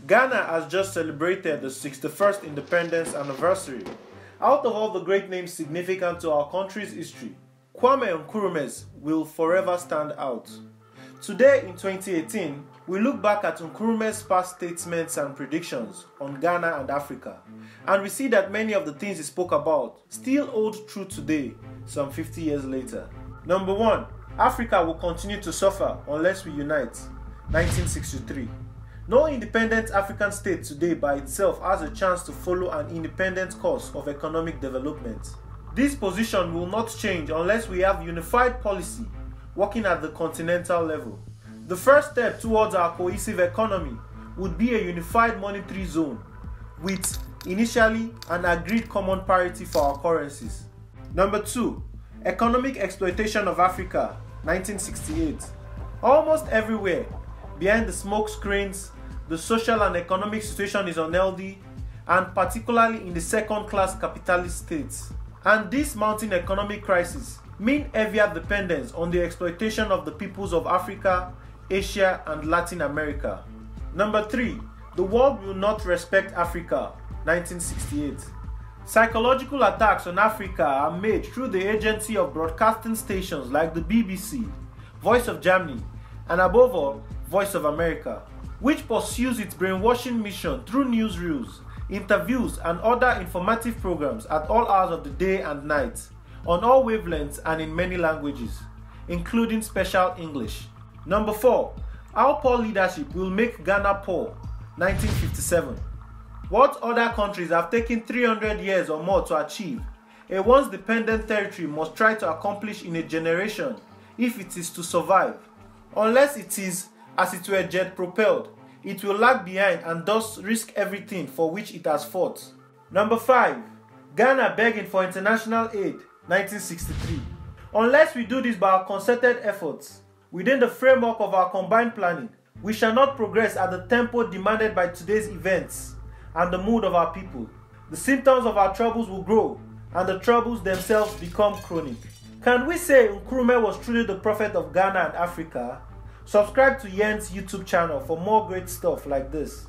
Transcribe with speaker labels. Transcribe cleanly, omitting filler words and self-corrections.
Speaker 1: Ghana has just celebrated the 61st independence anniversary. Out of all the great names significant to our country's history, Kwame Nkrumah will forever stand out. Today in 2018, we look back at Nkrumah's past statements and predictions on Ghana and Africa, and we see that many of the things he spoke about still hold true today, some 50 years later. Number 1. Africa will continue to suffer unless we unite. 1963. No independent African state today by itself has a chance to follow an independent course of economic development. This position will not change unless we have unified policy working at the continental level. The first step towards our cohesive economy would be a unified monetary zone with initially an agreed common parity for our currencies. Number 2. Economic exploitation of Africa. 1968. Almost everywhere, behind the smoke screens, the social and economic situation is unhealthy, and particularly in the second-class capitalist states. And this mounting economic crisis mean heavier dependence on the exploitation of the peoples of Africa, Asia, and Latin America. Number 3. The world will not respect Africa. 1968. Psychological attacks on Africa are made through the agency of broadcasting stations like the BBC, Voice of Germany, and above all, Voice of America, which pursues its brainwashing mission through newsreels, interviews, and other informative programs at all hours of the day and night, on all wavelengths and in many languages, including special English. Number 4. How poor leadership will make Ghana poor. 1957. What other countries have taken 300 years or more to achieve, a once dependent territory must try to accomplish in a generation if it is to survive. Unless it is, as it were, jet propelled, it will lag behind and thus risk everything for which it has fought. Number 5. Ghana begging for international aid. 1963. Unless we do this by our concerted efforts, within the framework of our combined planning, we shall not progress at the tempo demanded by today's events and the mood of our people. The symptoms of our troubles will grow, and the troubles themselves become chronic. Can we say Nkrumah was truly the prophet of Ghana and Africa? Subscribe to YEN's YouTube channel for more great stuff like this.